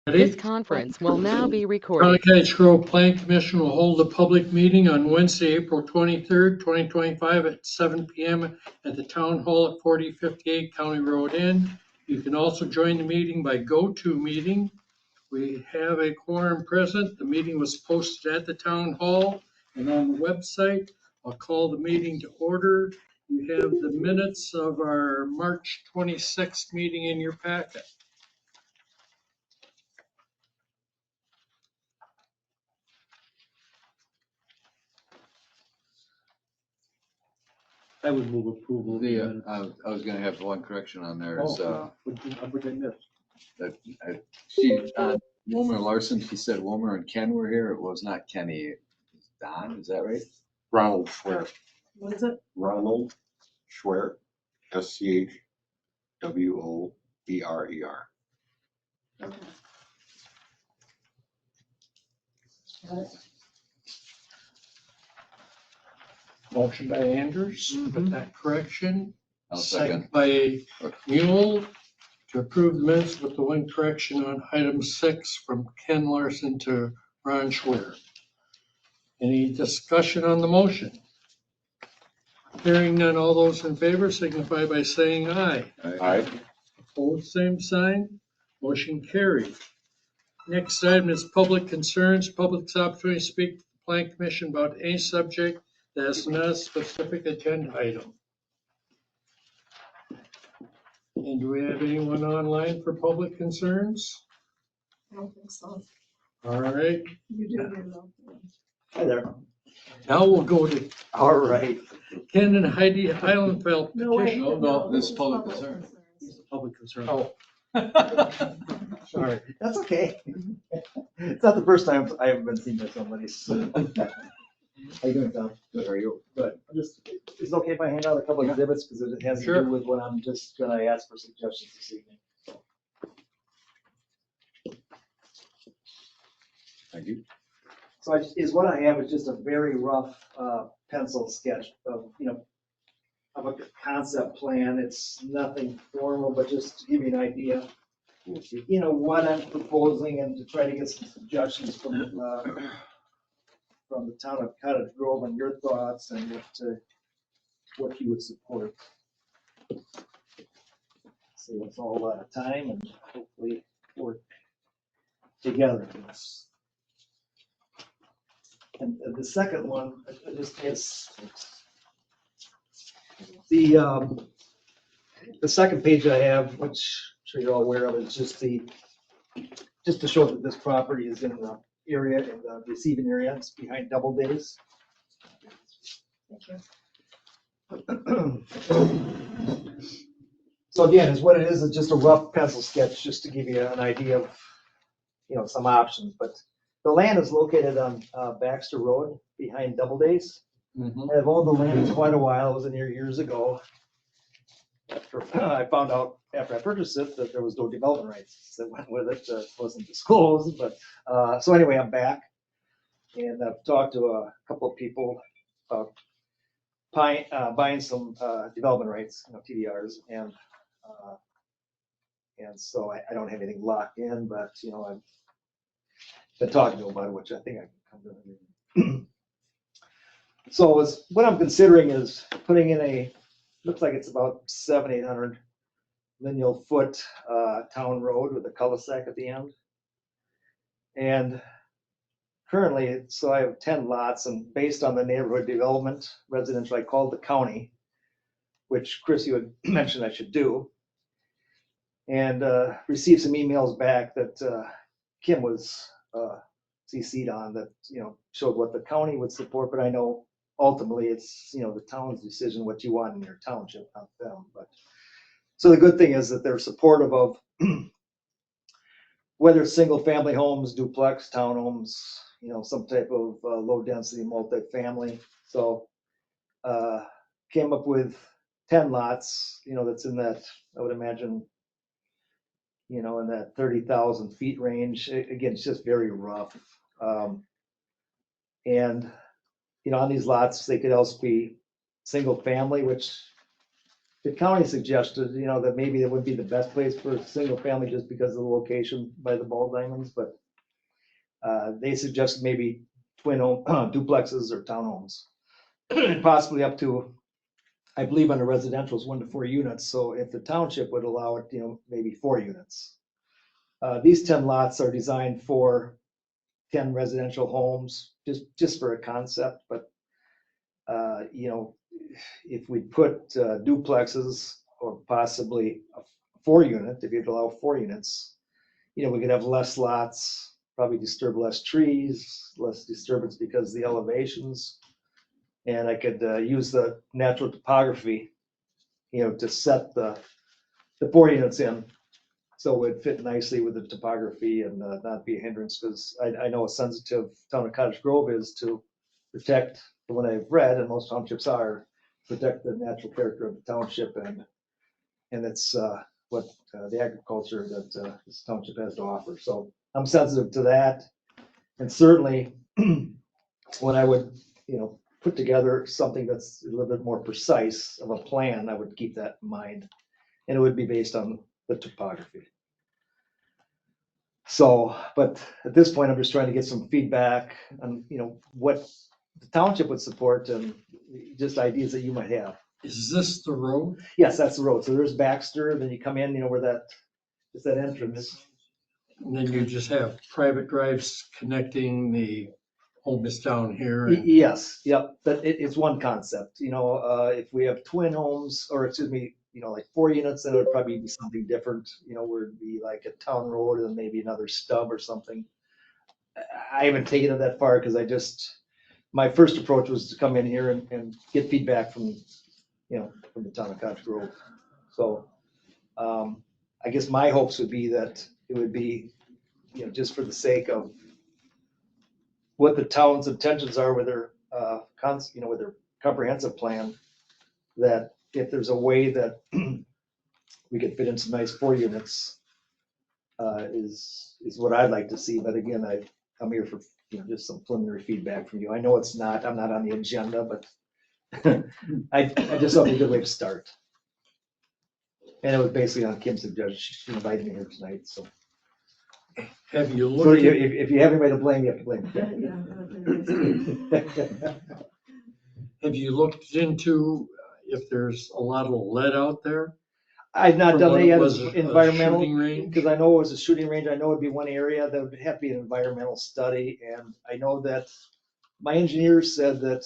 This Ready? conference will now be recorded. Cottage Grove Plan Commission will hold a public meeting on Wednesday, April 23rd, 2025 at 7 p.m. at the Town Hall at 4058 County Road Inn. You can also join the meeting by GoToMeeting. We have a quorum present. The meeting was posted at the Town Hall and on the website. I'll call the meeting to order. You have the minutes of our March 26th meeting in your packet. I would move approval. I was gonna have one correction on there. Is, What did I miss? Wilmer Larson, she said Wilmer and Ken were here. It was not Kenny. It's Don, is that right? Ronald Schwer. What is it? Ronald Schwer, SCHWOERER. Okay. Got it. Motion by Anders with that correction. I'll Second second. by Mule to approve the minutes with the one correction on item 6 from Ken Larson to Ron Schwer. Any discussion on the motion? Hearing none, all those in favor signify by saying aye. Aye. Opposed, same sign. Motion carried. Next item is public concerns. Public's opportunity to speak to the Plan Commission about any subject that is not a specific agenda item. And do we have anyone online for public concerns? I don't think so. All right, You do, you know. Hi there. now we'll go to All right. Ken and Heidi Heilenfeld No way. petition. No, this is is public concern. concerns. Public concern. Oh, sorry. That's okay. It's not the first time I have been seen by somebody. So. How you doing, Tom? Good, are you? Good. Is it okay if I hand out a couple of exhibits because it has to Sure. do with what I'm just gonna ask for suggestions this evening. Thank you. So what I have is just a very rough pencil sketch of, of a concept plan. It's nothing formal, but just to give you an idea, what I'm proposing and to try to get some suggestions from the town of Cottage Grove on your thoughts and what you would support. So it's all a lot of time and hopefully work together. And the second one just is the second page I have, which I'm sure you're all aware of, is just to show that this property is in the area, in the receiving area. It's behind Doubledays. Thank you. So again, is what it is just a rough pencil sketch, just to give you an idea of, some options. But the land is located on Baxter Road behind Doubledays. Mhm. I've owned the land quite a while. It was in here years ago. After I found out after I purchased it that there was no development rights that went with it. It wasn't disclosed, but so anyway, I'm back, and I've talked to a couple of people about buying some development rights, TDRs, and so I don't have anything locked in, but I've been talking to them about it, which I think I can come to an agreement. So what I'm considering is putting in looks like it's about 700-800 lineal foot town road with a cul-de-sac at the end. And currently, so I have 10 lots, and based on the neighborhood development residential, I called the county, which Chris, you had mentioned I should do, and received some emails back that Kim was CC'd on that, showed what the county would support, but I know ultimately it's, the town's decision what you want in your township, not them. But so the good thing is that they're supportive of whether it's single family homes, duplex, townhomes, some type of low density multifamily. So came up with 10 lots, that's in that, I would imagine, in that 30,000 feet range. Again, it's just very rough. And, on these lots, they could also be single family, which the county suggested, that maybe it would be the best place for a single family just because of the location by the ball diamonds, but they suggested maybe twin home duplexes or townhomes. And possibly up to, I believe under residential is 1 to 4 units, so if the township would allow it, maybe 4 units. These 10 lots are designed for 10 residential homes, just for a concept, but if we put duplexes or possibly a 4 unit, if you'd allow 4 units, we could have less lots, probably disturb less trees, less disturbance because of the elevations. And I could use the natural topography, to set the 4 units in. So it would fit nicely with the topography and not be a hindrance, because I know a sensitive town of Cottage Grove is to protect, from what I've read, and most townships are, protect the natural character of the township, and it's what the agriculture that this township has to offer. So I'm sensitive to that. And certainly when I would, put together something that's a little bit more precise of a plan, I would keep that in mind. And it would be based on the topography. So, but at this point, I'm just trying to get some feedback on, what the township would support and just ideas that you might have. Is this the road? Yes, that's the road. So there's Baxter, then you come in, where it's that entrance. And then you just have private drives connecting the homes down here. Yes, yep, but it's one concept, if we have twin homes, or excuse me, like 4 units, then it would probably be something different, where it'd be like a town road and maybe another stub or something. I haven't taken it that far because my first approach was to come in here and get feedback from the town of Cottage Grove. So I guess my hopes would be that it would be, just for the sake of what the town's intentions are with their with their comprehensive plan, that if there's a way that we could fit in some nice 4 units, is what I'd like to see. But again, I'm here for just some preliminary feedback from you. I know I'm not on the agenda, but I just thought it'd be a good way to start. And it was basically on Kim's suggestion. She invited me here tonight, so. Have you So looked, if you have anybody to blame, you have to blame Yeah, me. have you looked into if there's a lot of lead out there? I've not For done what that it yet, was, it's a environmental, shooting range? because I know it was a shooting range. I know it'd be one area that would have to be an environmental study. And I know that my engineer said that,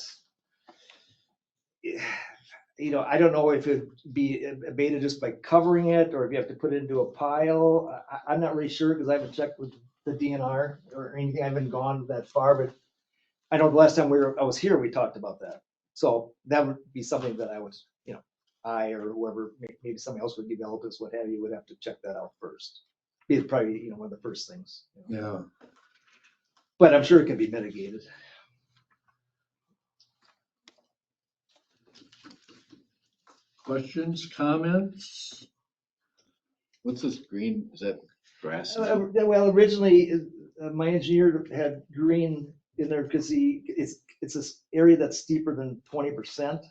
I don't know if it'd be abated just by covering it, or if you have to put it into a pile. I'm not really sure, because I haven't checked with the DNR or anything. I haven't gone that far, but I know the last time I was here, we talked about that. So that would be something that I would, I or whoever, maybe somebody else would develop this, what have you, would have to check that out first. Be probably, one of the first things. Yeah. But I'm sure it can be mitigated. Questions, comments? What's this green, is that grass? Well, originally, my engineer had green in there because it's this area that's steeper than 20%.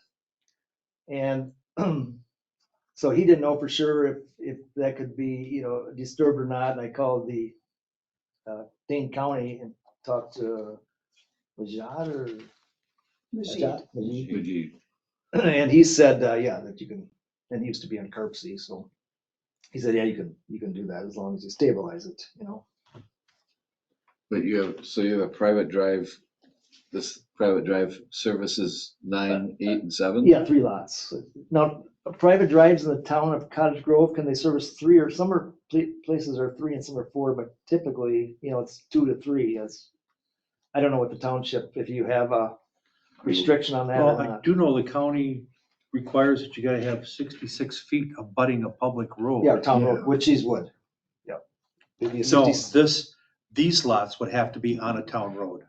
And so he didn't know for sure if that could be, disturbed or not. And I called the Dane County and talked to Majid or Majid. Would and he said, yeah, that you can, and he used to be on Carpsey, so he said, yeah, you can do that as long as you stabilize it, But you have a private drive, this private drive services 9, 8, and 7? Yeah, 3 lots. Now, private drives in the town of Cottage Grove, can they service 3, or some are places are 3 and some are 4, but typically, it's 2 to 3. I don't know what the township, if you have a restriction on that Well, or I not. do know the county requires that you gotta have 66 feet abutting a public road. Yeah, town Yeah. road, which is would. Yep. It'd be a No, 60 these lots would have to be on a town road.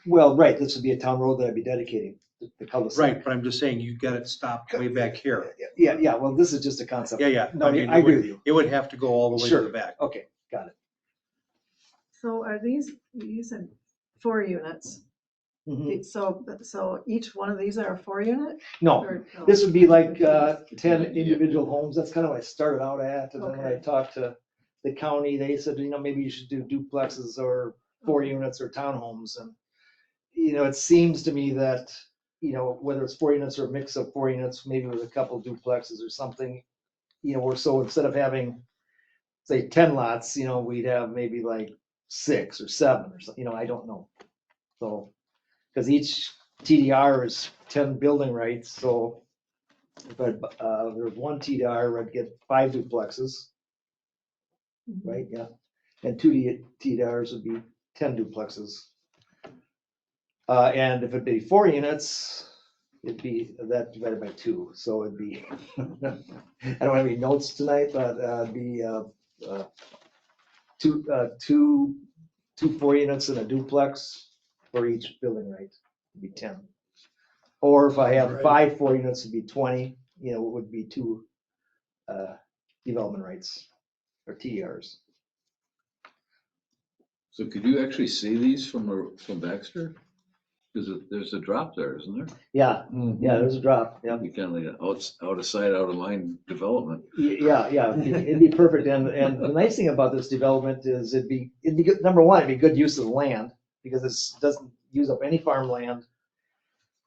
Well, right, this would be a town road that I'd be dedicating, the cul-de-sac. Right, but I'm just saying, you got it stopped way back here. Yeah, well, this is just a concept. Yeah. No, mean, I it agree would- with you. It would have to go all the way to Sure. the back. Okay, got it. So are these, you said 4 units, Mhm. So each one of these are a 4-unit? No, Or no? this would be like 10 Yeah. individual homes. That's kind of what I started out at. And then when I Okay. talked to the county, they said, maybe you should do duplexes or 4 units or townhomes. And, it seems to me that, whether it's 4 units or a mix of 4 units, maybe with a couple duplexes or something, or so instead of having, say, 10 lots, we'd have maybe like 6 or 7 or something, I don't know. So, because each TDR is 10 building rights, so if there's one TDR, I'd get 5 duplexes, Mhm. right? Yeah. And 2 TDRs would be 10 duplexes. And if it'd be 4 units, it'd be that divided by 2. So it'd be, I don't have any notes tonight, but it'd be two 4 units in a duplex for each building right. It'd be 10. Or if I have Right. 5 4 units, it'd be 20. It would be 2 development rights or TDRs. So could you actually see these from Baxter? Because there's a drop there, isn't there? Yeah, Mhm. yeah, there's a drop. Yeah, You kind of like out of sight, out of mind development. yeah. It'd be perfect. And the nice thing about this development is it'd be good. Number one, it'd be good use of the land because it doesn't use up any farmland,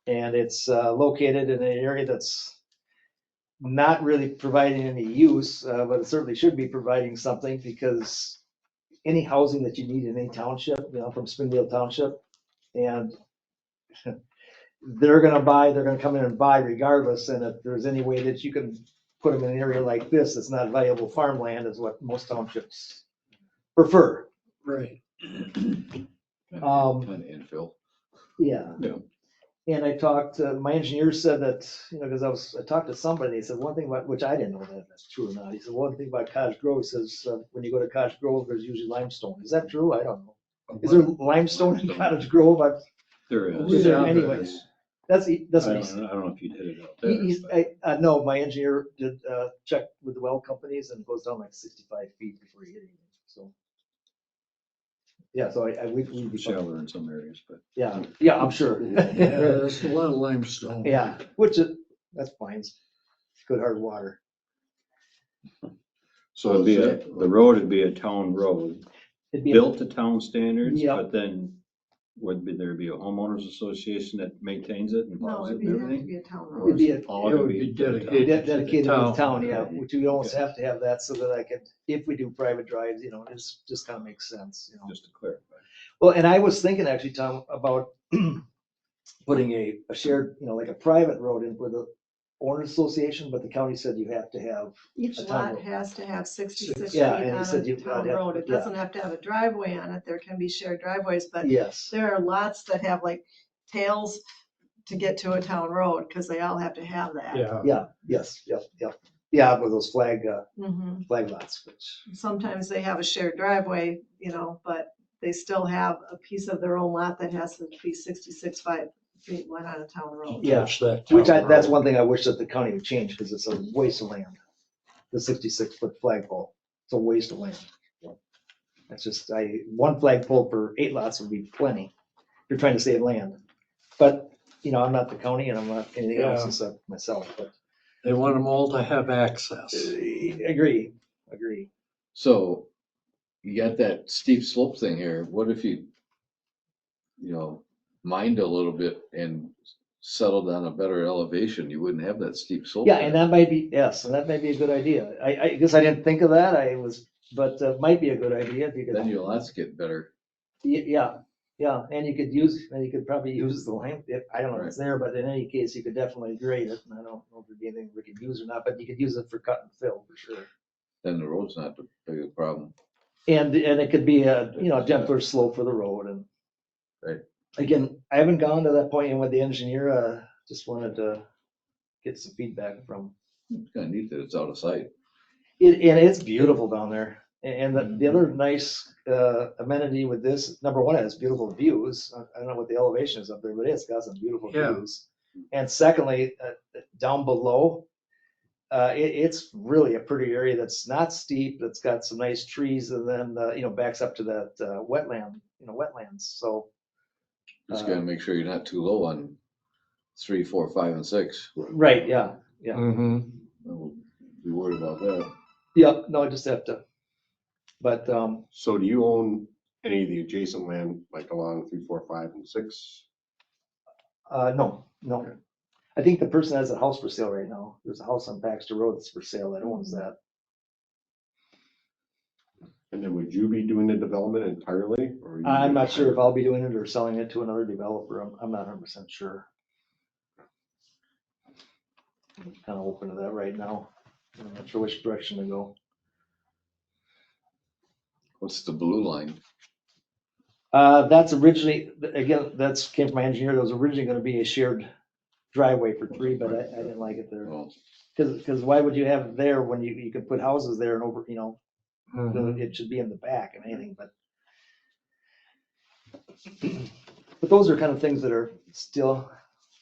and it's located in an area that's not really providing any use, but it certainly should be providing something because any housing that you need in any township, from Springdale Township, and they're gonna come in and buy regardless, and if there's any way that you can put them in an area like this, that's not valuable farmland, is what most townships prefer. Right. Kind Um, of infill. Yeah. Yeah. And I talked, my engineer said that, because I talked to somebody, he said one thing about, which I didn't know that that's true or not. He said, one thing about Cottage Grove, he says, when you go to Cottage Grove, there's usually limestone. Is that true? I don't know. Is there limestone in Cottage Grove? There is. Is there Yeah. anyway? That's, I that's don't what he know, I don't know if you'd hit it out He- there. He's, no, my engineer did check with the well companies and it goes down like 65 feet before you hit anything, so. Yeah, so we'd be But fine. shallower in some areas, but. Yeah, I'm sure. Yeah, there's a lot of limestone. Yeah, that's fine. It's good hard water. So the road would be a town road, It'd be, built to town standards, Yeah. but then there be a homeowners association that maintains it and No, plows it it'd and have to everything? be a town Or road. It'd be is it all It gonna would be be to the town? dedicated. dedicated to the town, yeah, Right. which we almost have to have that so that I could, if we do private drives, it's just kind of makes sense, Just to clarify. Well, and I was thinking actually, Tom, about putting a shared, like a private road in with a owners association, but the county said you have to have, Each a town lot road. has to have 66 feet Yeah, and he on said a you've town got to- road. It yeah. doesn't have to have a driveway on it. There can be shared driveways, but yes. there are lots that have like tails to get to a town road because they all have to have that. Yeah. Yeah, yes, yep. Yeah, with those flag Mhm. lots, which, Sometimes they have a shared driveway, but they still have a piece of their own lot that has to be 66 feet wide on a town road. Yeah. Touch that that's town one thing I wish that the county would change, because it's a waste of land. The 66-foot flagpole, it's a waste of land. That's just, one flagpole for 8 lots would be plenty, if you're trying to save land. But, I'm not the county and I'm not anything else Yeah. except myself, but They want them all to have access. agree. So you got that steep slope thing here. What if you mined a little bit and settled on a better elevation? You wouldn't have that steep slope. Yeah, there. and that might be, yes, and that might be a good idea. I guess I didn't think of that, but might be a good idea if you could. Then your lots get better. Yeah, and you could probably use the length, I don't know if it's there, but in any case, you could definitely grade it. And I don't know if there'd be anything we could use or not, but you could use it for cut and fill for sure. Then the road's not the big problem. And it could be a, gentler slope for the road and. Right. Again, I haven't gone to that point yet with the engineer, just wanted to get some feedback from. It's kind of neat that it's out of sight. And it's beautiful down there. And the other nice amenity with this, number one, it has beautiful views. I don't know what the elevation is up there, but it's got some beautiful Yeah. views. And secondly, down below, it's really a pretty area that's not steep, that's got some nice trees, and then, backs up to that wetlands. So Just gotta make sure you're not too low on 3, 4, 5, and 6. Right, yeah, yeah. Mm-hmm. We'll be worried about that. Yep, no, I just have to, but, So do you own any of the adjacent land, like along 3, 4, 5, and 6? no, no. I think the person has a house for sale right now. There's a house on Baxter Road that's for sale that owns that. And then would you be doing the development entirely? Or you- I'm not sure if I'll be doing it or selling it to another developer. I'm not 100% sure. I'm kind of open to that right now. I'm not sure which direction to go. What's the blue line? That's originally, again, that's came from my engineer. That was originally going to be a shared driveway for 3, but I didn't like it there. Well, Because why would you have it there when you could put houses there and over, Mm-hmm. it should be in the back and anything, but. But those are kind of things that are still,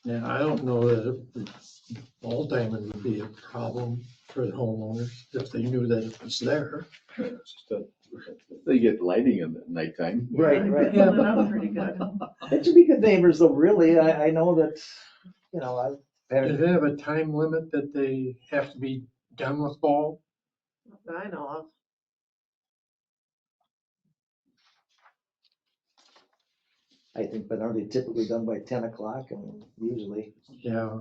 Yeah, I don't know that ball diamond would be a problem for the homeowners if they knew that it was there. it's just that they get lighting at nighttime. right, right. Yeah, but I'm pretty good. It should be good neighbors though, really. I know that, I've Do had, they have a time limit that they have to be done with ball? That I know of. I think, but aren't they typically done by 10 o'clock? I mean, usually, Yeah,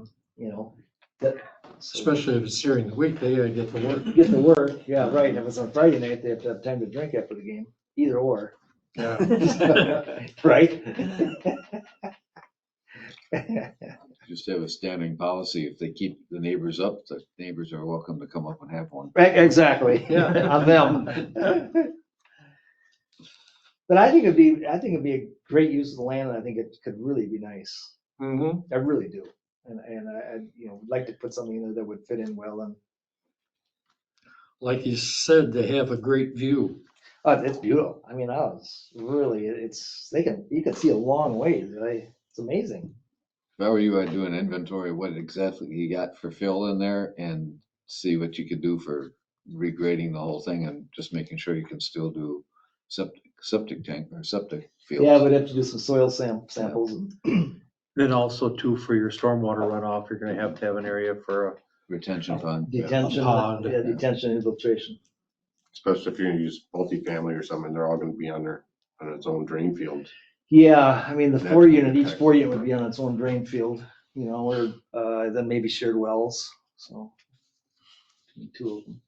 that. especially if it's during the week, they gotta get to work. Get to work, yeah, right. If it's on Friday night, they have to have time to drink after the game, either or. Yeah. Right? Just have a standing policy. If they keep the neighbors up, the neighbors are welcome to come up and have one. Right, exactly, Yeah. on them. But I think it'd be a great use of the land, and I think it could really be nice. Mm-hmm. I really do. And I would like to put something in there that would fit in well, and, Like you said, they have a great view. it's beautiful. I mean, you can see a long ways, right? It's amazing. If I were you, I'd do an inventory of what exactly you got for fill in there and see what you could do for regrading the whole thing and just making sure you can still do septic tank or septic fields. Yeah, we'd have to do some soil samples and, Then also too, for your stormwater runoff, you're gonna have to have an area for a Retention pond. detention, pond. detention infiltration. Especially if you're gonna use multifamily or something, they're all gonna be on its own drain field. Yeah, I mean, the That's 4-unit, each okay. 4-unit would be on its own drain field, or, then maybe shared wells, so. Two of them.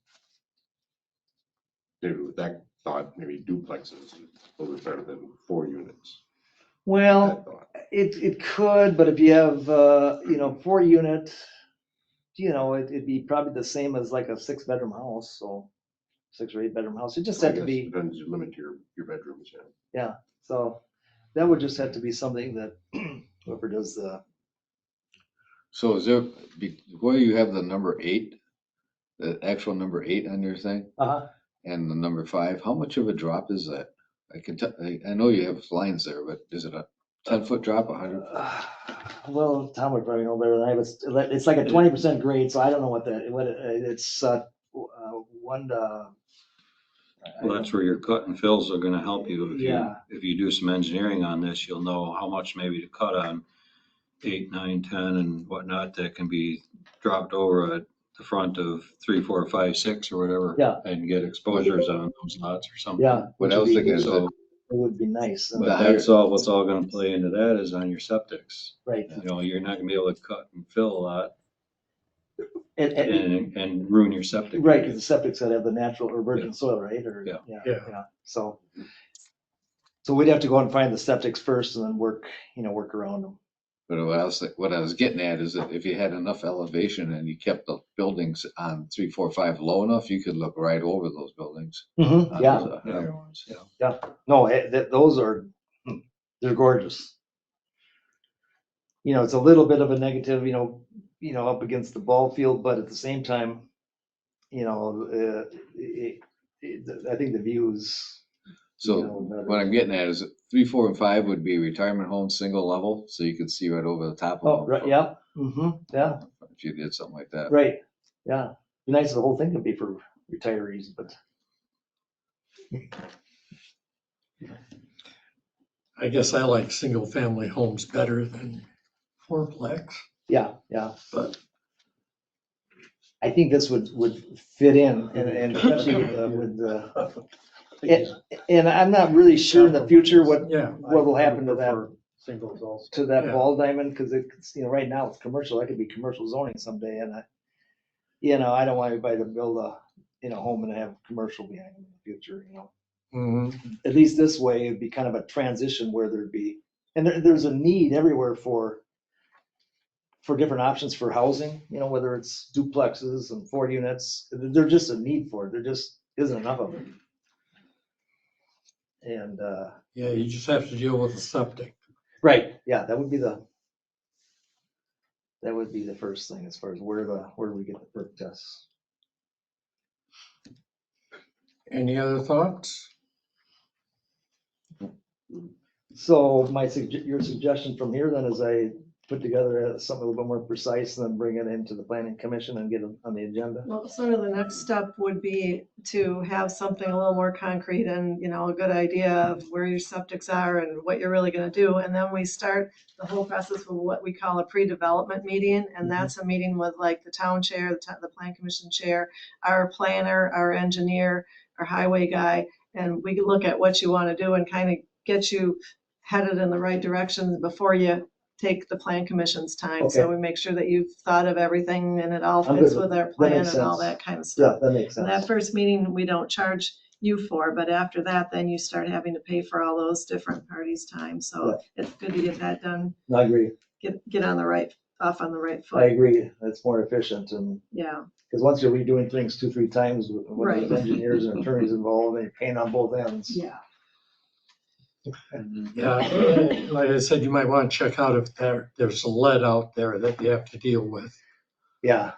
Maybe with that thought, maybe duplexes is a little bit better than 4 units. Well, That thought. it could, but if you have, 4-unit, it'd be probably the same as like a 6-bedroom house, so 6 or 8-bedroom house. It just I had to guess be, Depends, you limit your bedrooms, yeah. so that would just have to be something that whoever does the, So is there, where you have the number 8, the actual number 8 on your thing and the number 5, how much of a drop is that? I know you have lines there, but is it a 10-foot drop, 100? well, Tom would probably know better than I, but it's like a 20% grade, so I don't know it's, 1 to. Well, that's where your cut and fills are gonna help you. Yeah. If you do some engineering on this, you'll know how much maybe to cut on 8, 9, 10 and whatnot that can be dropped over at the front of 3, 4, 5, 6 or whatever. Yeah. And get exposures on those lots or something. Yeah. What I was thinking is So, It would be nice, but that's all, what's all gonna play into that is on your septics. right? You're not gonna be able to cut and fill a lot And, and ruin your septic. right, because the septic's gotta have the natural or virgin soil, right? Or, Yeah. Yeah. So we'd have to go out and find the septics first and then work around them. But what I was getting at is that if you had enough elevation and you kept the buildings on 3, 4, 5 low enough, you could look right over those buildings. on Yeah, those higher ones. no, those are, they're gorgeous. It's a little bit of a negative, up against the ball field, but at the same time, I think the views. So better. what I'm getting at is that 3, 4, and 5 would be retirement homes, single level, so you could see right over the top Oh, of right, them. yeah, yeah, If you did something like that. right, yeah. Be nice if the whole thing could be for retirees, but. I guess I like single-family homes better than fourplex, Yeah, but I think this would fit in and especially with the, and I'm not really sure in the future what will happen to that, Singles also. to that Yeah. ball diamond, because it's, right now it's commercial, that could be commercial zoning someday, and I don't want anybody to build a, home and have commercial behind it in the future, mhm. At least this way, it'd be kind of a transition where there'd be, and there's a need everywhere for different options for housing, whether it's duplexes and 4 units, there's just a need for it, there just isn't enough of it. And, Yeah, you just have to deal with the septic. right, yeah, that would be the first thing as far as where do we get the perk tests. Any other thoughts? So your suggestion from here then is I put together something a little bit more precise and then bring it into the planning commission and get it on the agenda? Well, sort of the next step would be to have something a little more concrete and, a good idea of where your septics are and what you're really gonna do. And then we start the whole process with what we call a pre-development meeting. And that's a meeting with like the town chair, the plan commission chair, our planner, our engineer, our highway guy. And we can look at what you wanna do and kind of get you headed in the right direction before you take the plan commission's time. So Okay. we make sure that you've thought of everything and it all I'm fits good with with our that. That plan makes and all sense. that kind of Yeah, stuff. that makes And sense. that first meeting, we don't charge you for, but after that, then you start having to pay for all those different parties' time. So it's good to get that done, I agree. get on the right, off on the right I foot. agree. It's more efficient and, Yeah, because once you're redoing things 2-3 times with Right. engineers and attorneys involved, and you're paying on both ends. yeah. Yeah, like I said, you might want to check out if there's lead out there that you have to deal with Yeah,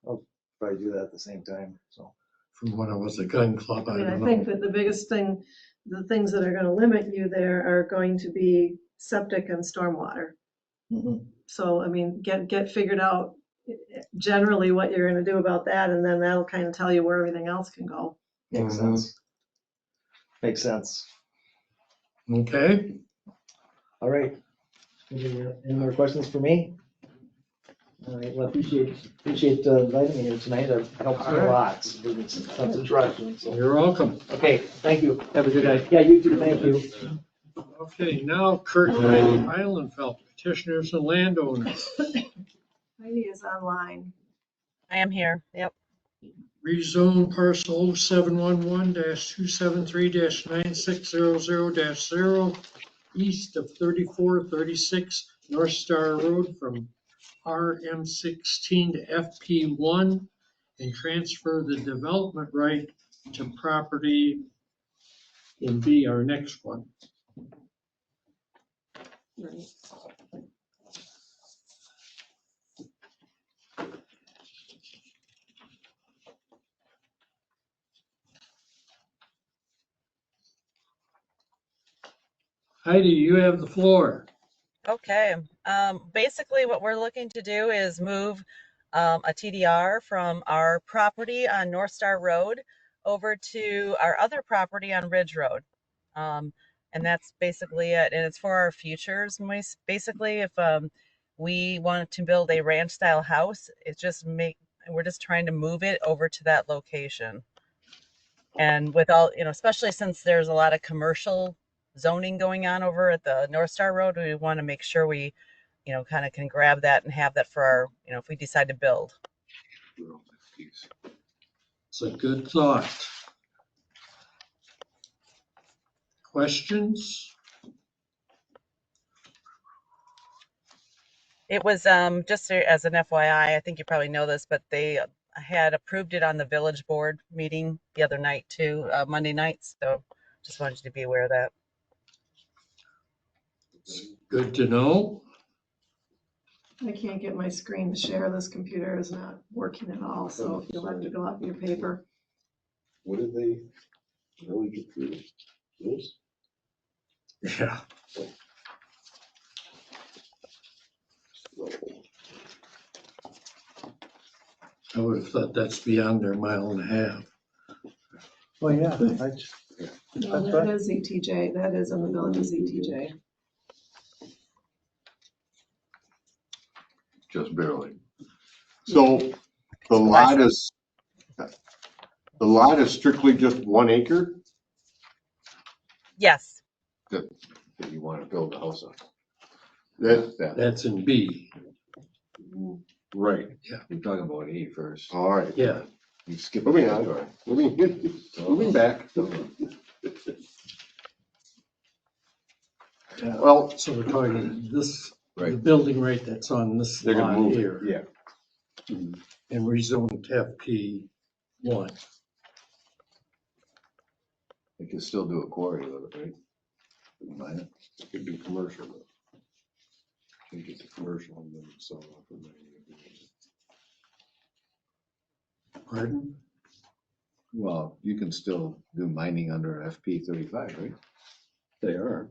I'll probably do that at the same time, so. from when I was a gun club. I I mean, I don't think know. that the biggest thing, the things that are gonna limit you there are going to be septic and stormwater. Mhm. So, I mean, get figured out generally what you're gonna do about that, and then that'll kind of tell you where everything else can go. Makes Mhm. sense. Makes sense. Okay, All right. Any more questions for me? All right, well, appreciate inviting me here tonight. It helps me a lot. It gives me some sense of direction, so. you're welcome. Okay, thank you. Have a good night. Yeah, you too, thank you. Okay, now Kurt and Heidi Eilenfeld, petitioners and landowners. Heidi is online. I am here. Yep. Rezone parcel 711-273-9600-0 east of 3436 North Star Road from RM16 to FP1 and transfer the development right to property in B, our next one. Right. Heidi, you have the floor. Okay. Basically what we're looking to do is move a TDR from our property on North Star Road over to our other property on Ridge Road. And that's basically it. And it's for our futures. Basically, if we want to build a ranch style house, we're just trying to move it over to that location. And with all, especially since there's a lot of commercial zoning going on over at the North Star Road, we want to make sure we, kind of can grab that and have that for our, if we decide to build. It's a good thought. Questions? It was just as an FYI, I think you probably know this, but they had approved it on the village board meeting the other night too, Monday night. So just wanted you to be aware of that. It's good to know. I can't get my screen to share. This computer is not working at all, so you'll have to go off your paper. What did they really get through this? Yeah. I would have thought that's beyond their 1.5 miles. Well, yeah, No, that is ETJ, that is in the village of ETJ. Just barely. So the lot is strictly just 1 acre? Yes, That you want to build a house on. That, That's in B. right, You're talking about A first. all right. Yeah. You skip. Moving a on. category. Moving back. Well, so we're talking this, the Right. building right that's on this They're gonna lot move here. it, yeah. And rezone to FP1. You can still do a quarry with it, right? Wouldn't mind it. You could do commercial. but Change it to commercial and then sell it off. Pardon? Well, you can still do mining under FP 35, right? They are.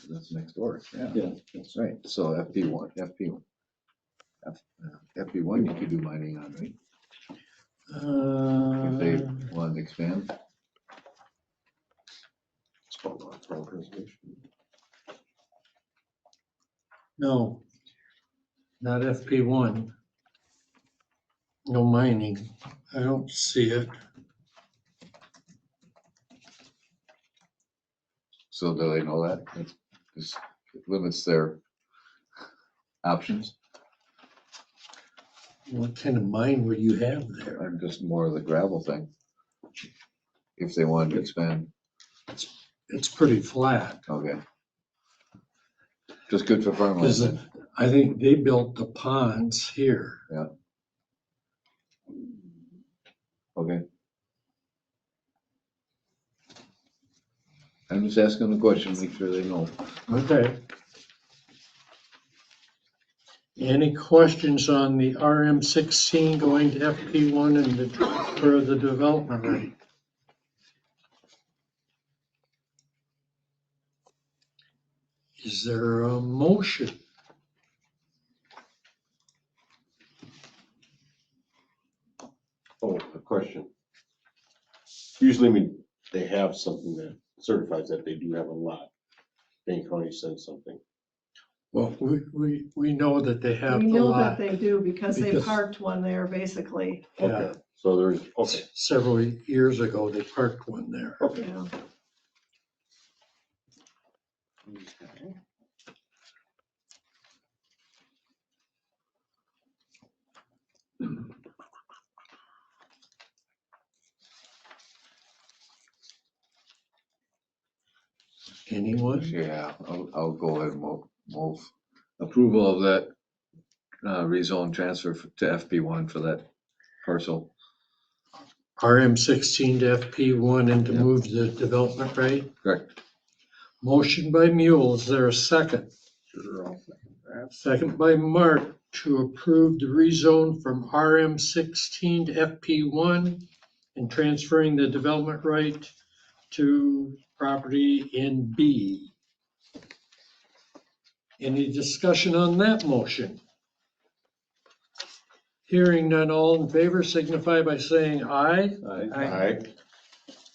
That's next door. Yeah, Yeah. that's right. So FP1, FP1 you could do mining on, right? If they want to expand. It's called farm preservation. No, not FP1. No mining. I don't see it. So do they know that? It limits their options. What kind of mine would you have there? I'm just more of the gravel thing. If they wanted to expand, It's pretty flat. okay. Just good for farmland. Because then. I think they built the ponds here. Okay. I'm just asking the question, make sure they know. Okay. Any questions on the RM16 going to FP1 and for the development rate? Is there a motion? Oh, a question. Usually when they have something that certifies that they do have a lot, Dane County sends something. Well, we know that they have We the know lot that they do because they Because- parked one there, basically. Okay, so there's, okay, several years ago. They parked one there. okay. Yeah. Anyone? Yeah, I'll go ahead and move approval of that rezone transfer to FP1 for that parcel. RM16 to FP1 and to Yeah. move the development rate. Correct. Motion by Mule. Is there a second? Second by Mark to approve the rezone from RM16 to FP1 and transferring the development right to property in B. Any discussion on that motion? Hearing none, all in favor signify by saying aye. Aye.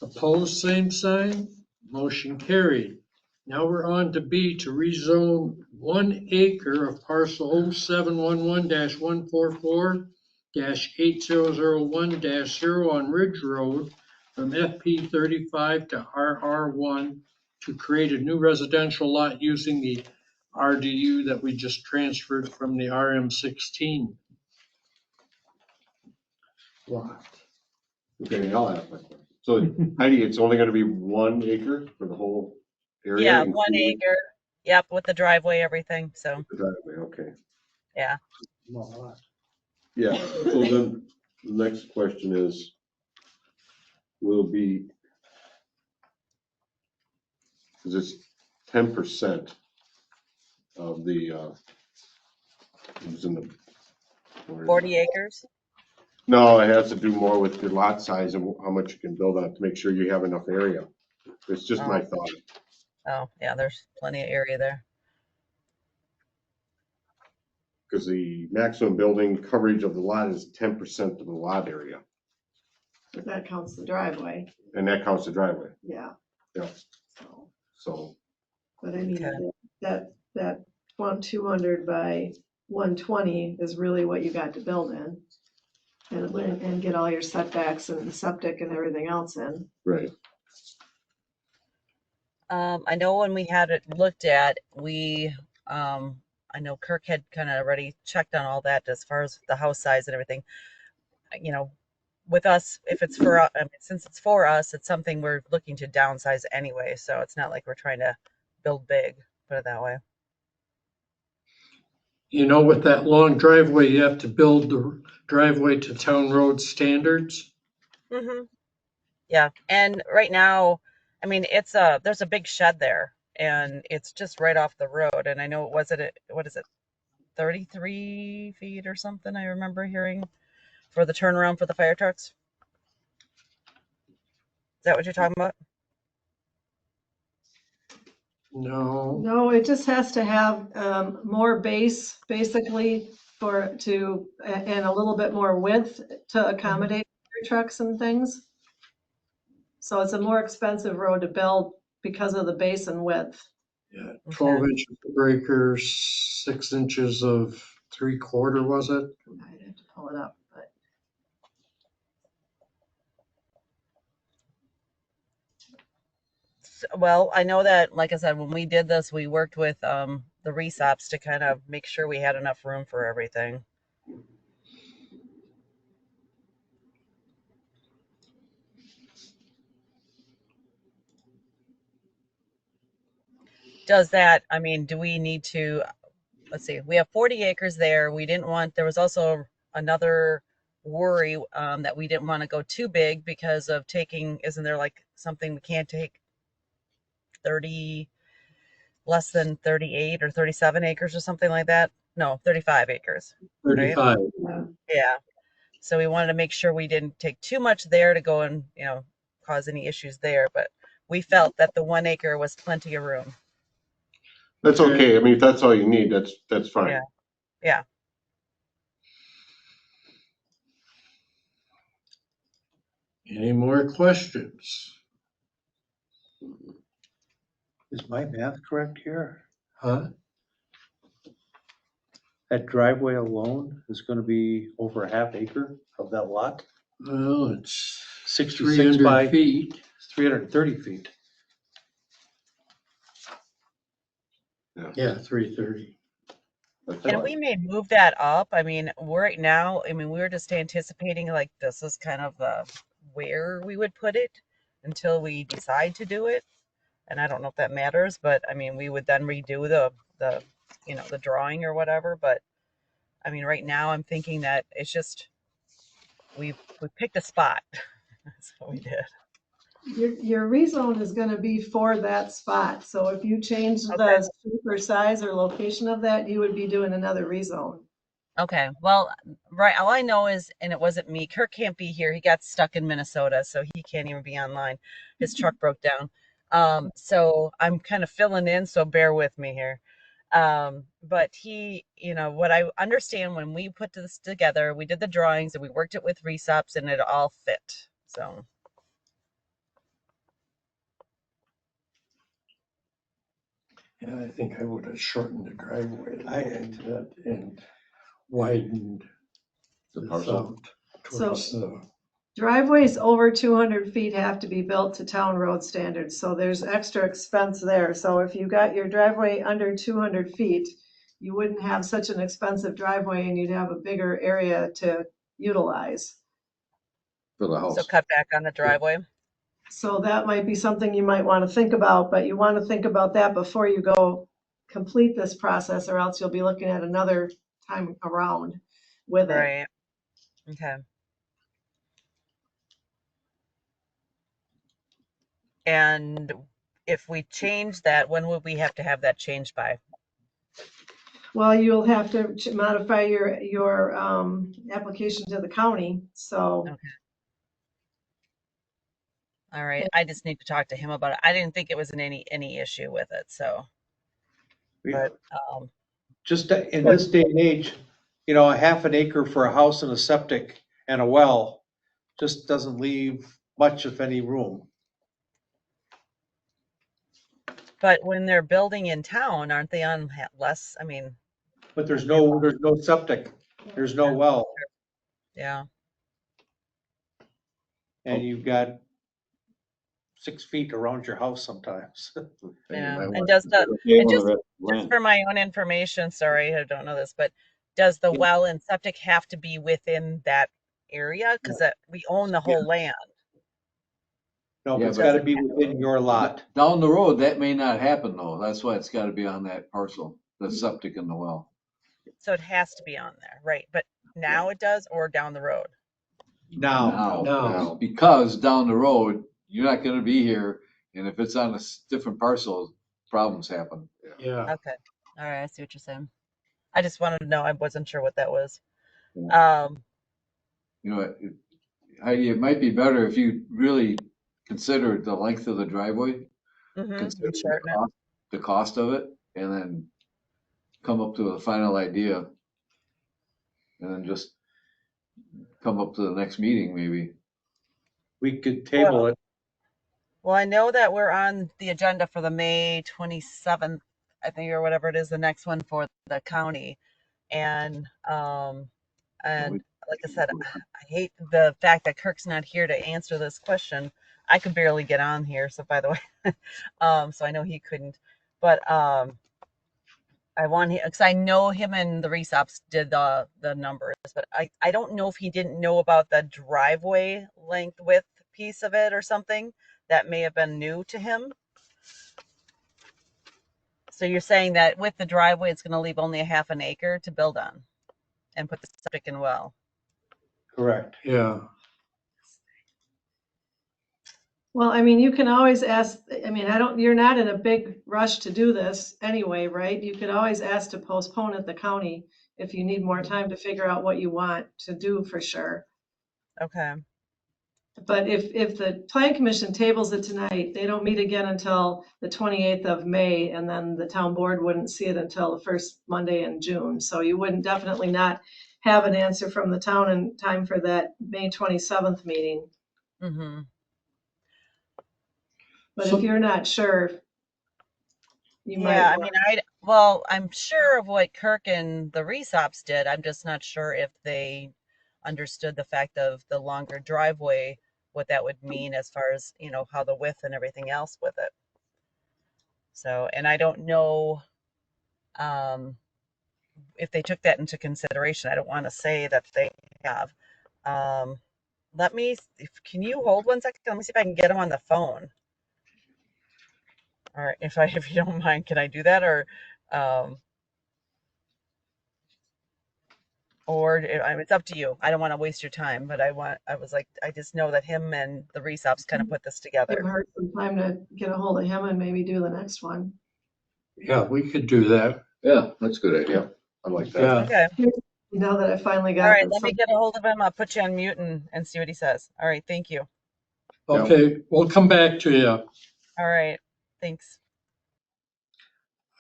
Opposed, same sign. Motion carried. Now we're on to B, to rezone 1 acre of parcel 0711-144-8001-0 on Ridge Road from FP 35 to RR1 to create a new residential lot using the RDU that we just transferred from the RM16 lot. Okay, I'll ask my question. So Heidi, it's only gonna be 1 acre for the whole area? yeah, 1 including acre. Yep, with the driveway, everything. So, the driveway? Okay. yeah. Yeah, so then the next question is, will be, because it's 10% of the, it's in the. where is it? 40 acres. No, it has to do more with your lot size and how much you can build on it to make sure you have enough area. It's just my thought. Oh, yeah, there's plenty of area there. Because the maximum building coverage of the lot is 10% of the lot area, But that counts the driveway. and that counts the driveway. Yeah. So, But I mean, Okay. that 200 by 120 is really what you got to build in. And get all your setbacks and septic and everything else in. right, I know when we had it looked at, I know Kirk had kind of already checked on all that as far as the house size and everything. You know, with us, if it's for, I mean, since it's for us, it's something we're looking to downsize anyway. So it's not like we're trying to build big, put it that way. You know, with that long driveway, you have to build the driveway to town road standards. Mm-hmm. Yeah. And right now, I mean, there's a big shed there and it's just right off the road. And I know it wasn't, what is it, 33 feet or something? I remember hearing for the turnaround for the fire trucks. Is that what you're talking about? No, No, it just has to have more base, basically, and a little bit more width to accommodate your trucks and things. So it's a more expensive road to build because of the base and width. yeah, 12 inches of breakers, 6 inches of 3/4, was it? I'd have to pull it up, but Well, I know that, like I said, when we did this, we worked with the RESOPs to kind of make sure we had enough room for everything. Does that, I mean, do we need to, let's see, we have 40 acres there. There was also another worry that we didn't want to go too big because of isn't there like something we can't take 30, less than 38 or 37 acres or something like that? No, 35 acres, right? 35. Yeah. So we wanted to make sure we didn't take too much there to go and, cause any issues there. But we felt that the 1 acre was plenty of room. that's okay. I mean, if that's all you need, that's fine. Yeah. Yeah. Any more questions? Is my math correct here? Huh? That driveway alone is gonna be over a half acre of that lot? Well, it's 66 300 by feet. 330 feet. Yeah, 330. That's And fine. we may move that up. I mean, right now, I mean, we were just anticipating like this is kind of where we would put it until we decide to do it. And I don't know if that matters, but I mean, we would then redo the drawing or whatever. But I mean, right now I'm thinking that it's just, we picked a spot. That's what we did. your rezone is gonna be for that spot. So if you change Okay. the shape or size or location of that, you would be doing another rezone. Okay. Well, right. All I know is, and it wasn't me, Kirk can't be here. He got stuck in Minnesota, so he can't even be online. His truck broke down. So I'm kind of filling in, so bear with me here. But what I understand when we put this together, we did the drawings and we worked it with RESOPs and it all fit. So, Yeah, I think I would have shortened the driveway and widened The this parcel. out towards the, Driveways over 200 feet have to be built to town road standards, so there's extra expense there. So if you got your driveway under 200 feet, you wouldn't have such an expensive driveway and you'd have a bigger area to utilize. For the house. so cut back on the driveway. So that might be something you might want to think about, but you want to think about that before you go complete this process, or else you'll be looking at another time around with it. Right. Okay. And if we change that, when would we have to have that changed by? Well, you'll have to modify your application to the county, so. Okay. All right. I just need to talk to him about it. I didn't think it was any issue with it. So, but Just in this day and age, a half an acre for a house and a septic and a well just doesn't leave much, if any, room. But when they're building in town, aren't they on less, I mean, But there's no septic, there's no well, yeah, and you've got 6 feet around your house sometimes. Then you yeah. might And want does to the, Yeah, and well, just that's just land. for my own information, sorry, I don't know this, but does the well and septic have to be within that area? Because we own the whole land. No, but Yeah, it's but- gotta be within your lot. Down the road, that may not happen though. That's why it's gotta be on that parcel, the septic and the well. So it has to be on there, right? But now it does, or down the road? Now, Now. Because down the road, you're not gonna be here, and if it's on a different parcel, problems happen. Yeah. Okay. All right, I see what you're saying. I just wanted to know. I wasn't sure what that was. You know, it might be better if you really consider the length of the driveway, consider Shorten it. the cost of it, and then come up to a final idea. And then just come up to the next meeting, maybe. we could table it. Well, I know that we're on the agenda for the May 27th, I think, or whatever it is, the next one for the county. And like I said, I hate the fact that Kirk's not here to answer this question. I could barely get on here, so by the way, so I know he couldn't. But I want him because I know him and the Resops did the numbers, but I don't know if he didn't know about the driveway length width piece of it or something that may have been new to him. So you're saying that with the driveway, it's going to leave only a half an acre to build on and put the septic in well. Correct. Yeah. Well, I mean, you can always ask, I mean, you're not in a big rush to do this anyway, right? You could always ask to postpone at the county if you need more time to figure out what you want to do for sure. Okay. But if the plan commission tables it tonight, they don't meet again until the 28th of May, and then the town board wouldn't see it until the first Monday in June. So you wouldn't definitely not have an answer from the town in time for that May 27th meeting. Mm-hmm. But So- if you're not sure, you might. Yeah, I mean, I'm sure of what Kirk and the Resops did. I'm just not sure if they understood the fact of the longer driveway, what that would mean as far as, how the width and everything else with it. So, and I don't know if they took that into consideration. I don't want to say that they have. Can you hold 1 second? Let me see if I can get him on the phone. All right, if you don't mind, can I do that? Or it's up to you. I don't want to waste your time, but I just know that him and the Resops kind of put this Give together. her some time to get a hold of him and maybe do the next one. Yeah, we could do that. Yeah, that's a good idea. I like that. Yeah. Okay. Now that I finally got. All right, this- let me get a hold of him. I'll put you on mute and see what he says. All right, thank you. Okay, we'll come back to you. All right, thanks.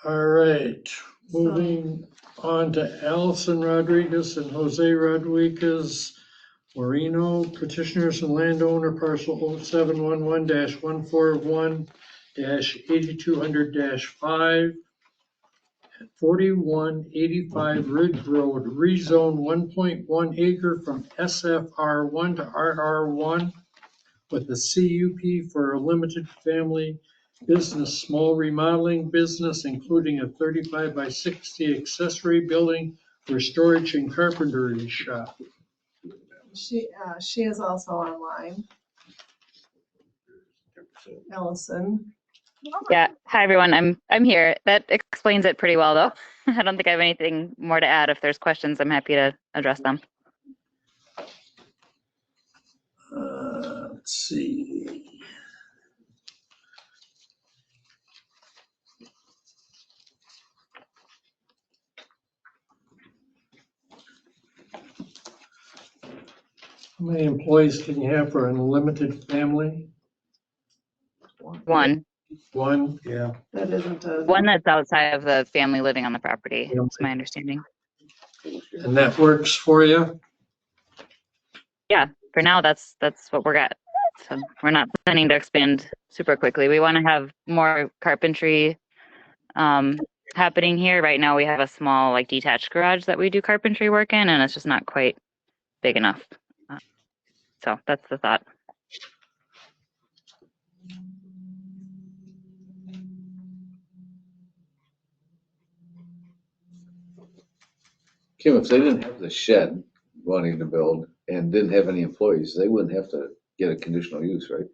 All right, moving on to Allison Rodriguez and Jose Rodriguez Moreno, petitioners and landowner parcel 0711-141-8200-5 at 4185 Ridge Road, rezone 1.1 acre from SFR1 to RR1 with a CUP for a limited family business, small remodeling business, including a 35 by 60 accessory building for storage and carpentry shop. She is also online. Ellison. Yeah. Hi, everyone. I'm here. That explains it pretty well, though. I don't think I have anything more to add. If there's questions, I'm happy to address them. Let's see. How many employees can you have for an unlimited family? One Yeah. That isn't a. that's outside of the family living on the property. That's my understanding. And that works for you? Yeah. For now, that's what we're at. So we're not planning to expand super quickly. We want to have more carpentry happening here. Right now we have a small like detached garage that we do carpentry work in, and it's just not quite big enough. So that's the thought. Kim, if they didn't have the shed wanting to build and didn't have any employees, they wouldn't have to get a conditional use, right?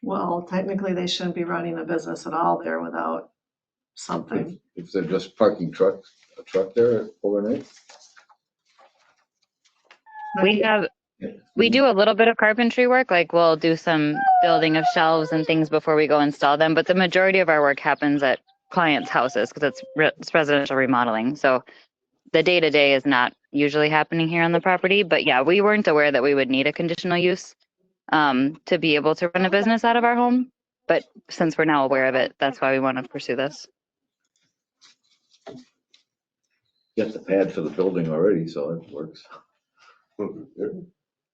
Well, technically, they shouldn't be running a business at all there without something. If they're just parking a truck there overnight? We do a little bit of carpentry work, like we'll do some building of shelves and things before we go install them, but the majority of our work happens at clients' houses because it's residential remodeling. So the day-to-day is not usually happening here on the property, but yeah, we weren't aware that we would need a conditional use to be able to run a business out of our home. But since we're now aware of it, that's why we want to pursue this. Got the pad for the building already, so it works.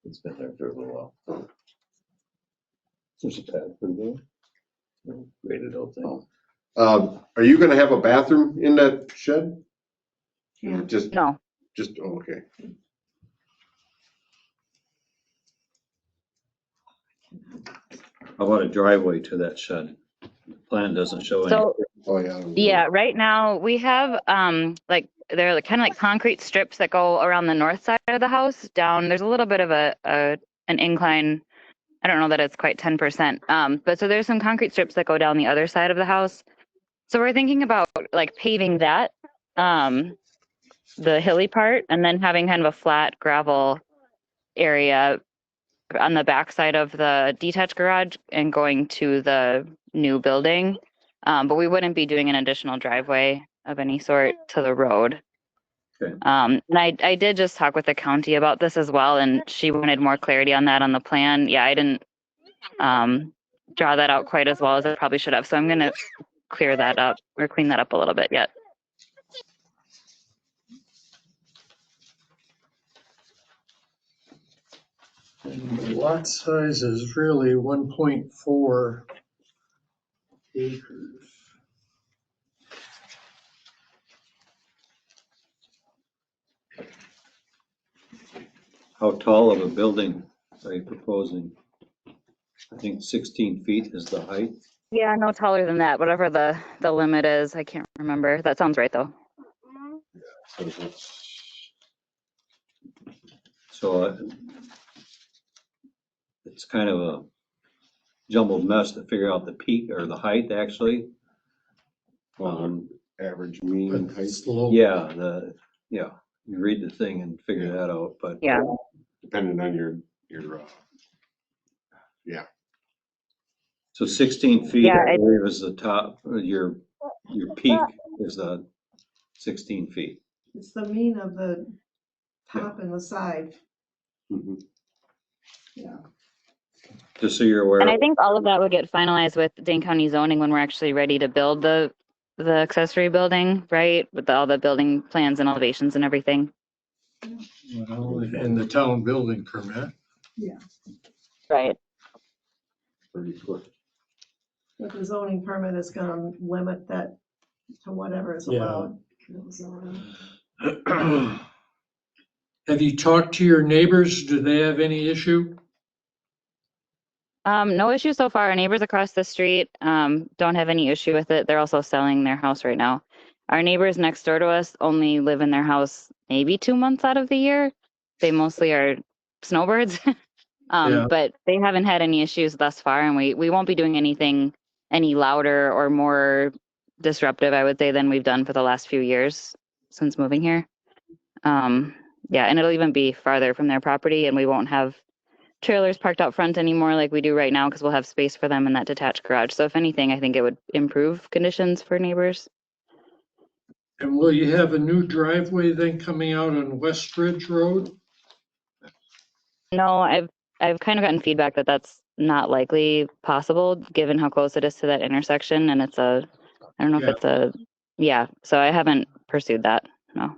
It's been there for a little while. There's a pad for the Rated out thing. Are you gonna have a bathroom in that shed? Yeah. Just, No, okay. How about a driveway to that shed? Plan doesn't show any. so Oh, yeah. yeah, right now we have like they're kind of like concrete strips that go around the north side of the house down. There's a little bit of an incline. I don't know that it's quite 10%. But so there's some concrete strips that go down the other side of the house. So we're thinking about like paving that, the hilly part, and then having kind of a flat gravel area on the back side of the detached garage and going to the new building. But we wouldn't be doing an additional driveway of any sort to the road. Okay. And I did just talk with the county about this as well, and she wanted more clarity on that on the plan. Yeah, I didn't draw that out quite as well as I probably should have. So I'm going to clear that up or clean that up a little bit yet. And the lot size is really 1.4 acres. How tall of a building are you proposing? I think 16 feet is the height. Yeah, no taller than that. Whatever the limit is, I can't remember. That sounds right though. So it's kind of a jumbled mess to figure out the peak or the height actually. Average mean height. It's low. Yeah, you read the thing and figure that out, but Yeah. Depending on your so 16 feet, Yeah, I believe is the top, your peak is 16 feet. It's the mean of the top and the side. Mhm. Yeah. Just so you're aware. And I think all of that would get finalized with Dane County zoning when we're actually ready to build the accessory building, right? With all the building plans and elevations and everything. Well, and the town building permit. Right. Pretty quick. But the zoning permit is gonna limit that to whatever is Yeah. allowed. Have you talked to your neighbors? Do they have any issue? No issue so far. Our neighbors across the street don't have any issue with it. They're also selling their house right now. Our neighbors next door to us only live in their house maybe 2 months out of the year. They mostly are snowbirds. Yeah. But they haven't had any issues thus far, and we won't be doing anything any louder or more disruptive, I would say, than we've done for the last few years since moving here. Yeah, and it'll even be farther from their property, and we won't have trailers parked out front anymore like we do right now because we'll have space for them in that detached garage. So if anything, I think it would improve conditions for neighbors. And will you have a new driveway then coming out on West Ridge Road? No, I've kind of gotten feedback that that's not likely possible given how close it is to that intersection, and it's I don't know if it's yeah, so I haven't pursued that, no.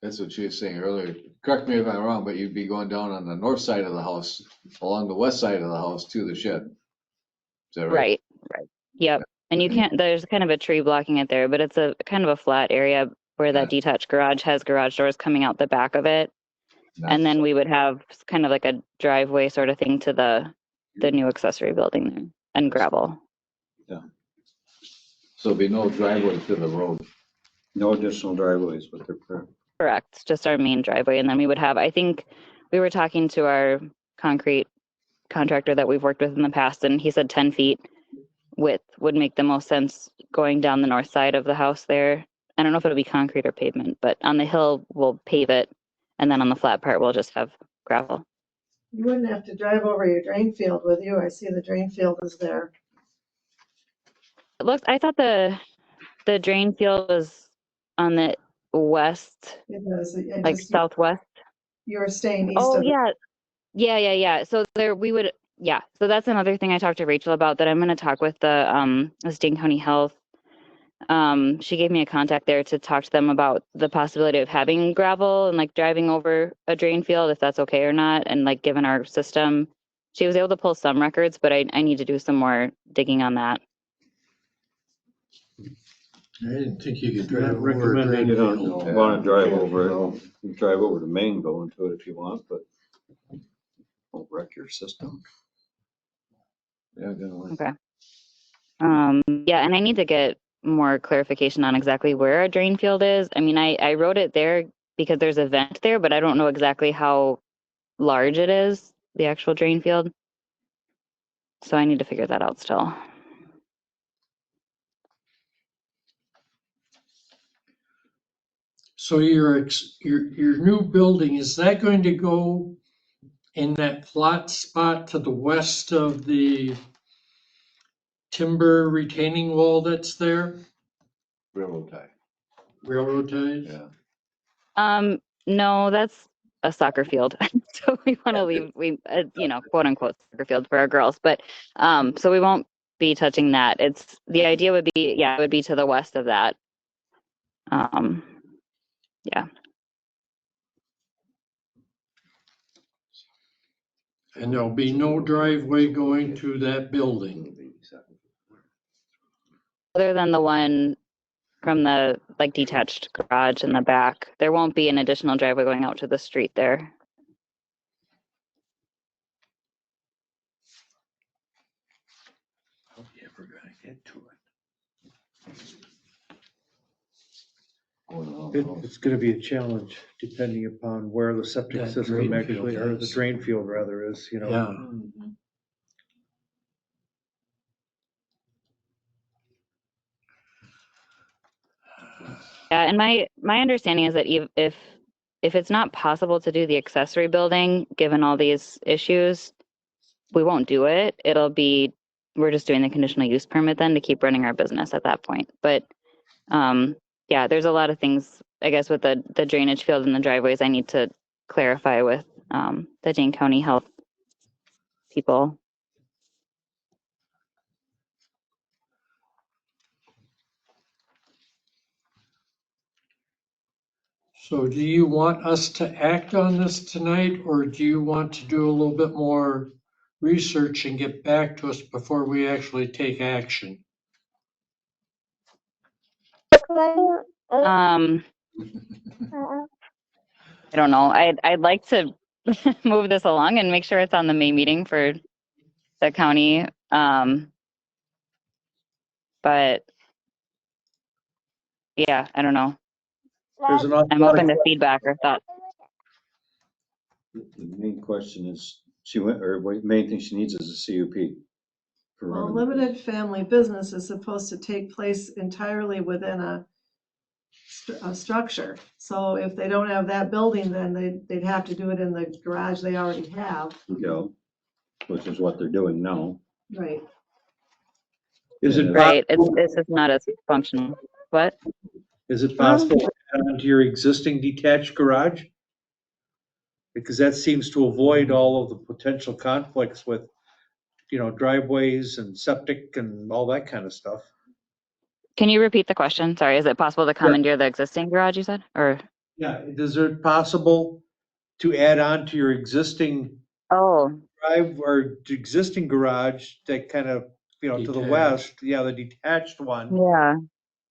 That's what she was saying earlier. Correct me if I'm wrong, but you'd be going down on the north side of the house, along the west side of the house to the shed. Is that right? Right. Yep. And you can't, there's kind of a tree blocking it there, but it's a kind of a flat area where Yeah. that detached garage has garage doors coming out the back of it. And then we would have kind of like a driveway sort of thing to the new accessory building there and gravel. So there'd be no driveway to the road. No additional driveways, but they're Correct. Just our main driveway. And then we would have, I think we were talking to our concrete contractor that we've worked with in the past, and he said 10 feet width would make the most sense going down the north side of the house there. I don't know if it'll be concrete or pavement, but on the hill, we'll pave it. And then on the flat part, we'll just have gravel. You wouldn't have to drive over your drain field with you. I see the drain field is there. It looks, I thought the drain field was on the west, It does. like southwest. You're staying east Oh, of it. yeah. So there we would, yeah. So that's another thing I talked to Rachel about, that I'm going to talk with the Dane County Health. She gave me a contact there to talk to them about the possibility of having gravel and like driving over a drain field, if that's okay or not. And like, given our system, she was able to pull some records, but I need to do some more digging on that. I didn't think you could drive Not over a recommended. drain You field. don't want to drive over it. You can drive over the main going to it if you want, but won't wreck your system. Yeah, gonna work. Okay. Yeah, and I need to get more clarification on exactly where a drain field is. I mean, I wrote it there because there's a vent there, but I don't know exactly how large it is, the actual drain field. So I need to figure that out still. So your new building, is that going to go in that flat spot to the west of the timber retaining wall that's there? Railroad tie. Railroad ties? Yeah. No, that's a soccer field. So we want to leave, quote unquote soccer field for our girls, but so we won't be touching that. It's, the idea would be, it would be to the west of that. Yeah. And there'll be no driveway going to that building. Other than the one from the like detached garage in the back, there won't be an additional driveway going out to the street there. How are you ever gonna get to it? It's gonna be a challenge depending upon where the septic That system drain actually, field or the is. drain field rather is, you know. Yeah. Yeah, and my understanding is that if it's not possible to do the accessory building, given all these issues, we won't do it. It'll be, we're just doing the conditional use permit then to keep running our business at that point. But yeah, there's a lot of things, I guess, with the drainage field and the driveways I need to clarify with the Dane County Health people. So do you want us to act on this tonight, or do you want to do a little bit more research and get back to us before we actually take action? I don't know. I'd like to move this along and make sure it's on the May meeting for the county. But yeah, I don't know. There's an awful I'm lot open of, to feedback or thoughts. The main question is, main thing she needs is a CUP. for Well, running. limited family business is supposed to take place entirely within a structure. So if they don't have that building, then they'd have to do it in the garage they already have. You know, which is what they're doing now. Right. is it Right. possible, It's just not as functional. What? is it possible to add onto your existing detached garage? Because that seems to avoid all of the potential conflicts with, you know, driveways and septic and all that kind of stuff. Can you repeat the question? Sorry. Is it possible to come Yeah. into the existing garage, you said? Or Yeah, is it possible to add on to your existing Oh, drive or existing garage that kind of, to the west, the detached one, yeah.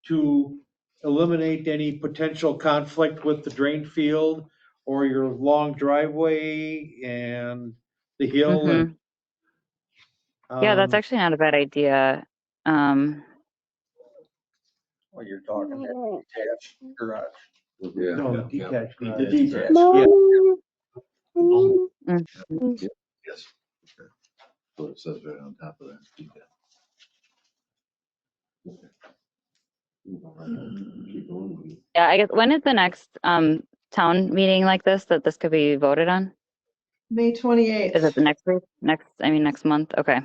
to eliminate any potential conflict with the drain field or your long driveway and the hill and. Hmm. Yeah, that's um, actually not a bad idea. Well, you're talking that detached garage. Yeah. No, detached garage. The detached. Yeah. Mhm. Yes. So it says right on top of that. Keep going. Yeah, I guess when is the next town meeting like this that this could be voted on? May Is 28th it the next week? Next month? Okay.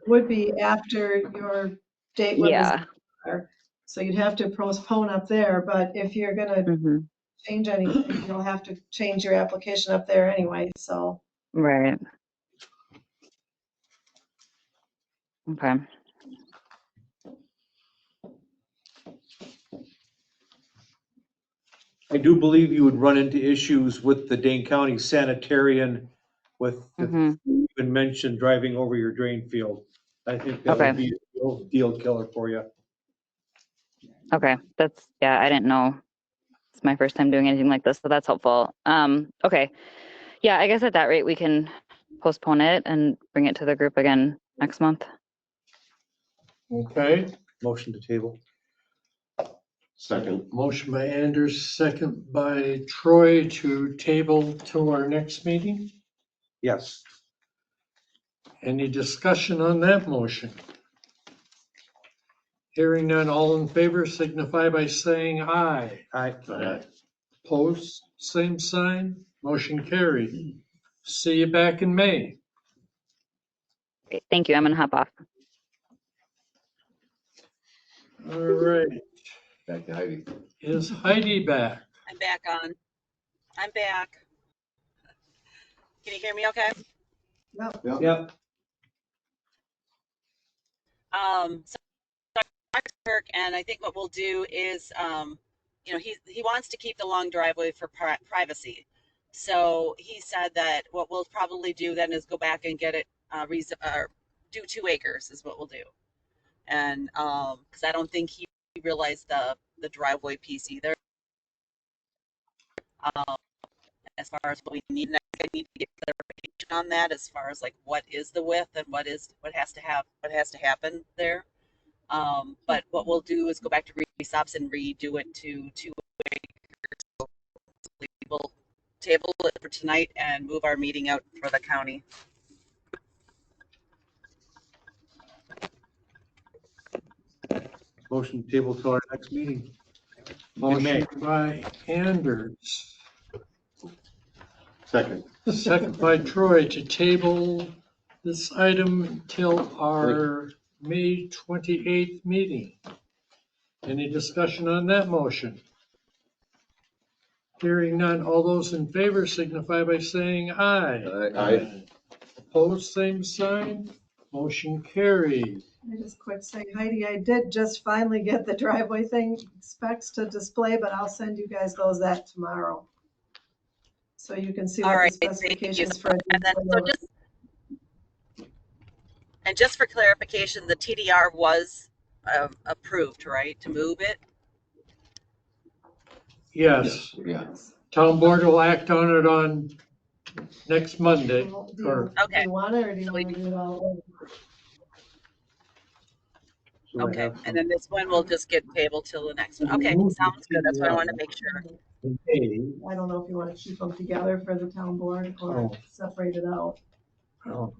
would be after your date with the Yeah. ZLR. So you'd have to postpone up there, but if you're gonna Hmm. change anything, you'll have to change your application up there anyway, so. Right. Okay. I do believe you would run into issues with the Dane County sanitarian with, if Hmm. you even mentioned driving over your drain field. I think that would be a real deal killer for you. Okay. Yeah, I didn't know. It's my first time doing anything like this, so that's helpful. Okay. Yeah, I guess at that rate we can postpone it and bring it to the group again next month. Okay, Motion to table. Second. motion by Anders, second by Troy to table to our next meeting. Yes. Any discussion on that motion? Hearing none, all in favor signify by saying aye. Aye. Opposed, same sign, motion carried. See you back in May. Great. Thank you. I'm gonna hop off. All right, Back to Heidi. is Heidi back? I'm back on. I'm back. Can you hear me okay? Yep. So Dr. Kirk, and I think what we'll do is, he wants to keep the long driveway for privacy. So he said that what we'll probably do then is go back and get it, do 2 acres is what we'll do. And, because I don't think he realized the driveway piece either. As far as what we need, and I need to get clarification on that as far as like what is the width and what has to happen there. But what we'll do is go back to RESOPs and redo it to 2 acres. So we'll table it for tonight and move our meeting out for the county. Motion to table to our next meeting. Motion by Anders, Second. second by Troy to table this item until our May 28th meeting. Any discussion on that motion? Hearing none, all those in favor signify by saying aye. Aye. Opposed, same sign, motion carried. I just quick say, Heidi, I did just finally get the driveway thing specs to display, but I'll send you guys that tomorrow. So you can see All what right, the thank you. specifications for. And then, just for clarification, the TDR was approved, right, to move it? Yes, Yeah. town board will act on it on next Monday. Do you Okay. want it or do you want to do it all? So I Okay, have and then this one will just get tabled till the next one. Okay, sounds good. That's what I wanted to make sure. I don't know if you want to keep them together for the town board or separate it out. Oh.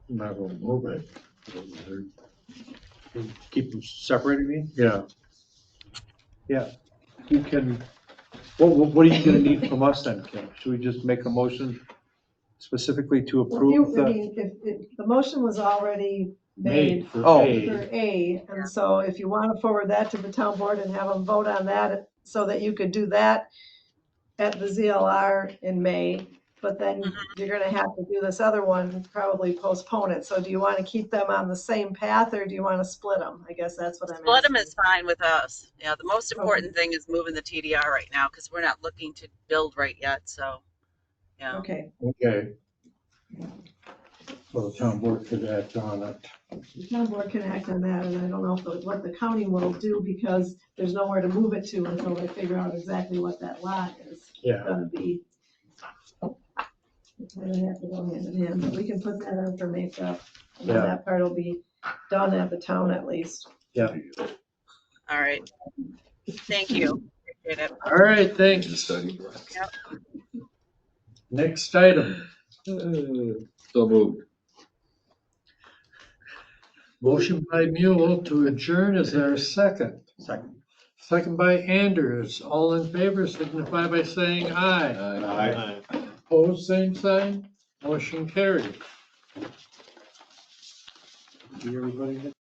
Might as well move it. Keep them separated, you mean? Yeah. Yeah. You can, what are you gonna need from us then, Kim? Should we just make a motion specifically to Well, approve I the? mean, if the motion was already Made made for Oh. A. for A, and so if you want to forward that to the town board and have them vote on that, so that you could do that at the ZLR in May, but then you're gonna have to do this other one, probably postpone it. So do you want to keep them on the same path or do you want to split them? I guess that's what I'm Split them asking. is fine with us. Yeah, the most important thing is moving the TDR right now because we're not looking to build right yet, so, yeah. Okay, Okay. So the town board could act on it. the town board can act on that, and I don't know what the county will do because there's nowhere to move it to until they figure out exactly what that lot is Yeah. gonna be. It's gonna have to go hand in hand, but we can put that on for makeup. And then Yeah. that part will be done at the town at least. Yeah. All right. Thank you. Appreciate it. All right, thanks. Study. Yep. Next item. So moved. Motion by Mule to adjourn. Is there a second? Second. Second by Anders. All in favor signify by saying aye. Aye. Opposed, same sign. Motion carried. See everybody next